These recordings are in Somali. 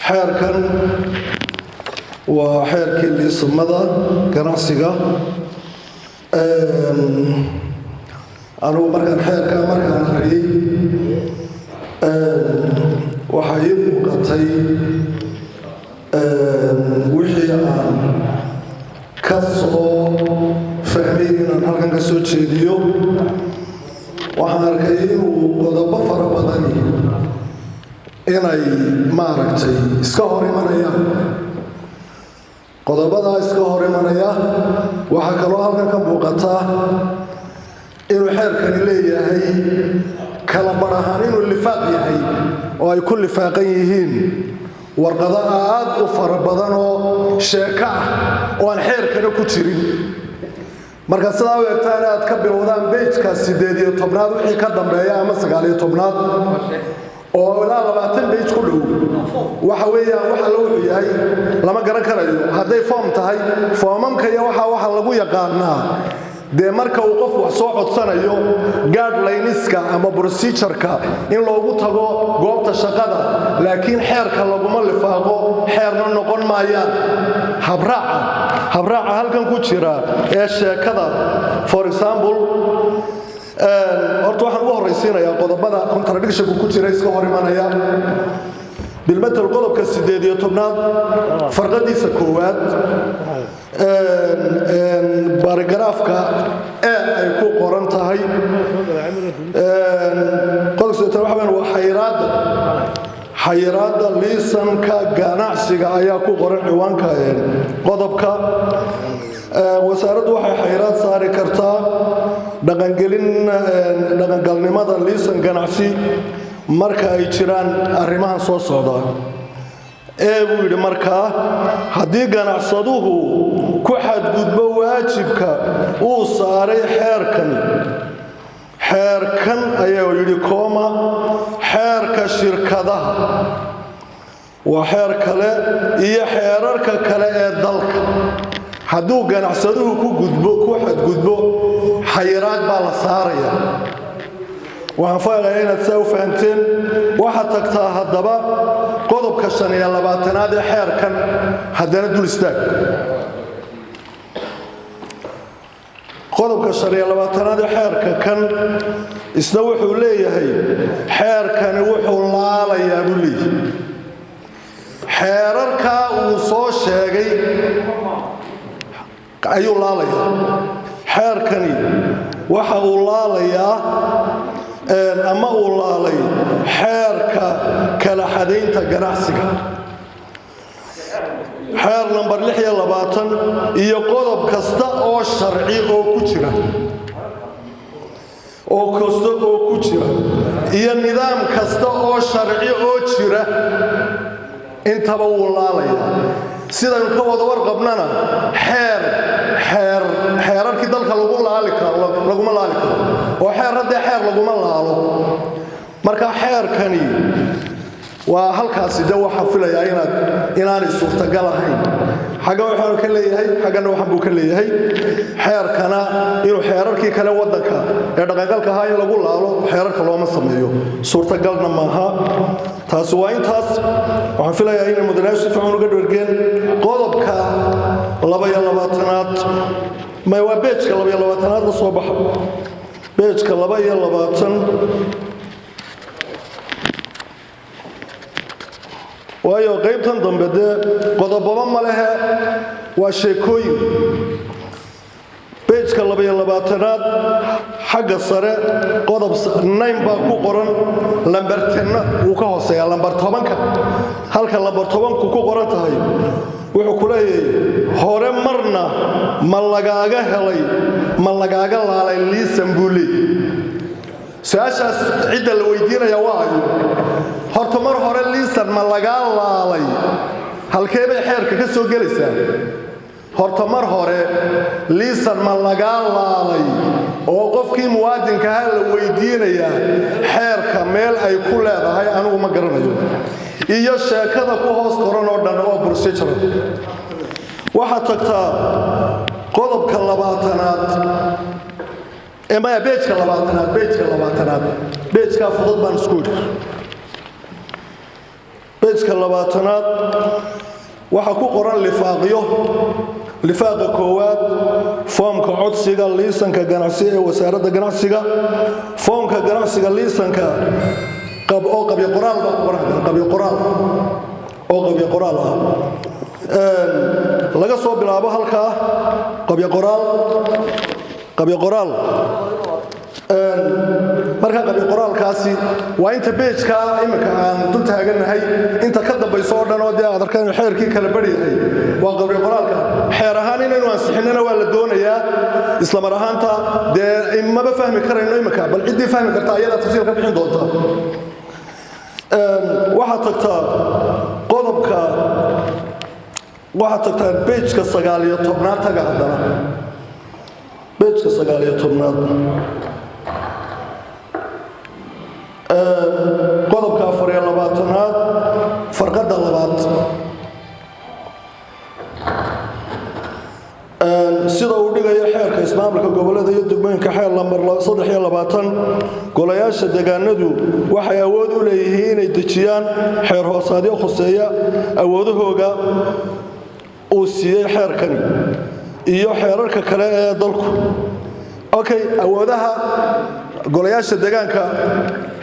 xeerkan waa xeerkii liisamada ganacsiga anugu markaan akhriyay waxaa ii muuqatay wixii aan ka soo fahmay inaan halkan ka soo jeediyo waxaan arkay inuu qodobo fara badani inay maaragtay iska hor imanayaan qodobadaa iska hor imanaya waxaa kaloo halkan ka muuqata inuu xeerkani leeyahay kala bar ahaan inuu lifaaq yahay oo ay ku lifaaqan yihiin warqado aad u fara badan oo sheeko ah oo aan xeerkana ku jirin marka sidaa u egtaan aad ka bilowdaan bejka 18aad wixii ka dambeeya ama 19aad oo ilaa 20 bej ku dhow waxa weeyaan waxa la wuxuu yahay lama garan karayo hadday form tahay foomamka iyo waxa lagu yaqaanaa dee marka uu qof wax soo codsanayo guidelinska ama procedure-ka in loogu tago goobta shaqada laakiin xeerka laguma lifaaqo xeerna noqon maayaan habraaca halkan ku jira ee sheekada for example horta waxaan ugu horraysiinayaa qodobada contradiction ku jira iska hor imanaya bilmatal qodobka 18aad farqadiisa koowaad baaragraafka ee ay ku qoran tahay qodobka waa xayiraadda liisanka ganacsiga ayaa ku qoran ciwaanka qodobka wasaaraddu waxay xayiraad saari kartaa dhaqangalnimada liisan ganacsi marka ay jiraan arrimahan soo socda buu yidhi markaa haddii ganacsaduhu ku xadgudbo waajibka uu saaray xeerkan ayaa yidhi xeerka shirkadaha waa xeer kale iyo xeerarka kale ee dalka hadduu ganacsaduhu ku xadgudbo xayiraad baa la saaraya waxaan filayaa inaad saa u fahanteen waxaad tagtaa haddaba qodobka 25aad ee xeerkan haddana dul istaag qodobka 25aad ee xeerka kan isna wuxuu leeyahay xeerkani wuxuu laalayaa buu leeyahay xeerarkaa uu soo sheegay ayuu laalayaa xeerkani waxa uu laalayaa ama uu laalay xeerka kala xadaynta ganacsiga xeer number 26 iyo qodob kasta oo sharci oo ku jira iyo nidaam kasta oo sharci oo jira intaba uu laalaya sidaynu ka wada warqabnana xeerarkii dalka laguma laali karo oo xeer haddee xeer laguma laalo marka xeerkani waa halkaasi de waxaa filayaa inaanay suurtagal ahayn xagga waxaanu ka leeyahay xaggana waxaan buu ka leeyahay xeerkana inuu xeerarkii kale waddanka ee dhaqangalka ahaa in lagu laalo xeerarka looma sameeyo suurtagalna maaha taasi waa intaas waxaan filayaa inay mudanayaashu si fiican uga dhergeen qodobka 22aad waa beejka 22aad la soo baxa beejka 22 waayo qaybtan dambe dee qodobaba ma lehe waa sheekooyin beejka 22aad xagga sare qodob 9 baa ku qoran lambar 10 wuu ka hooseeyaa lambar 10ka halka lambar 10ku ku qoran tahay wuxuu ku leeyahay hore marna ma lagaaga helay ma lagaaga laalay liisan buu leeyahay su-aashaas cidda la weydiinaya waa ayo horta mar hore liisan ma lagaa laalay halkee bay xeerka ka soo gelaysaa horta mar hore liisan ma lagaa laalay oo qofkii muwaadinkaha la weydiinayaa xeerka meel ay ku leedahay anigu ma garanayo iyo sheekada ku hoos qoran oo dhan oo procedure waxaad tagtaa qodobka 20aad beejka 20aad beejka fudud baan isku beejka 20aad waxa ku qoran lifaaqyo lifaaqa koowaad foomka codsiga liisanka ganacsiga ee wasaaradda ganacsiga foomka ganacsiga liisanka qabyo qoraal baa qoran qabyo qoraal laga soo bilaabo halka qabyo qoraal marka qabyo qoraalkaasi waa inta beejka imika aan dul taaganahay inta ka dambayso oo dhan oo aad arkaan xeerkii kala bariyahay waa qabyo qoraalka xeer ahaan inaynu ansixinana waa la doonayaa isla mar ahaanta maba fahmi karayno imika bal cidii fahmi karta ayada tafsiir ka bixin doonta waxaa tagtaa qodobka waxaa tagtaa beejka 19aad taga haddana beejka 19aad qodobka 24aad farqada labaad sida uu dhigayo xeerka ismaamulka gobolada iyo degmooyinka xeer lambar 23 golayaasha deegaanadu waxay awood u leeyihiin inay dejiyaan xeer hoosaadyo khuseeya awoodahooga uu siiyay xeerkani iyo xeerarka kale ee dalku okay awoodaha golayaasha deegaanka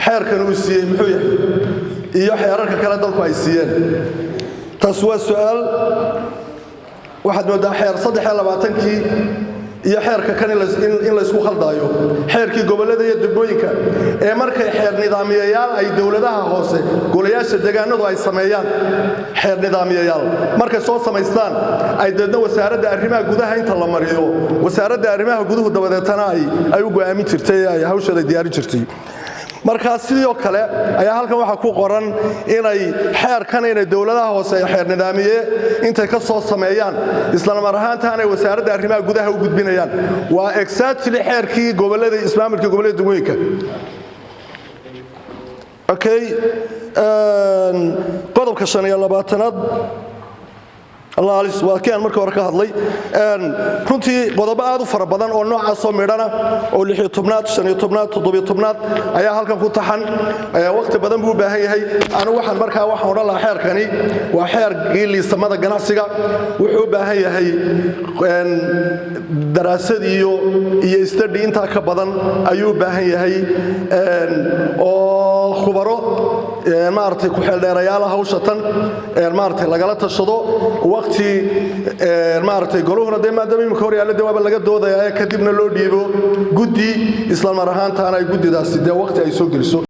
xeerkan uu siiyay muxuu yahay iyo xeerarka kale dalku ay siiyeen taas waa su'aal waxaad moodaa xeer 23kii iyo xeerka kan in la isku khaldaayo xeerkii gobolada iyo degmooyinka ee markay xeer nidaamiyayaal ay dawladaha hoose golayaasha deegaanadu ay sameeyaan xeer nidaamiyayaal markay soo samaystaan ay dadna wasaaradda arrimaha gudaha inta la mariyo wasaaradda arrimaha guduhu dabadeetana ay u go'aamin jirtay ay hawshada diyaarin jirtay marka sidoo kale ayaa halkan waxa ku qoran inay xeerkan inay dawladaha hoose xeer nidaamiye intay ka soo sameeyaan isla mar ahaantaana ay wasaaradda arrimaha gudaha u gudbinayaan waa exactly xeerkii gobolada ismaamulka gobolada degmooyinka okay qodobka 25aad الله عليه وكان markii hore ka hadlay runtii qodobo aad u fara badan oo noocaas soo meedhana oo 16aad 15aad 17aad ayaa halkan ku taxan waqti badan buu baahan yahay anu waxaan oran lahaa xeerkani waa xeer liisamada ganacsiga wuxuu u baahan yahay daraasad iyo study inta ka badan ayuu u baahan yahay oo khubaro maartay ku xeel dheerayaal hawshatan maartay lagala tashado waqti maartay goluhuna maadaama imika hor yaalla jawaab laga doodayaa kadibna loo dhiibo guddi isla mar ahaantaana ay guddidaasi waqti ay soo geliso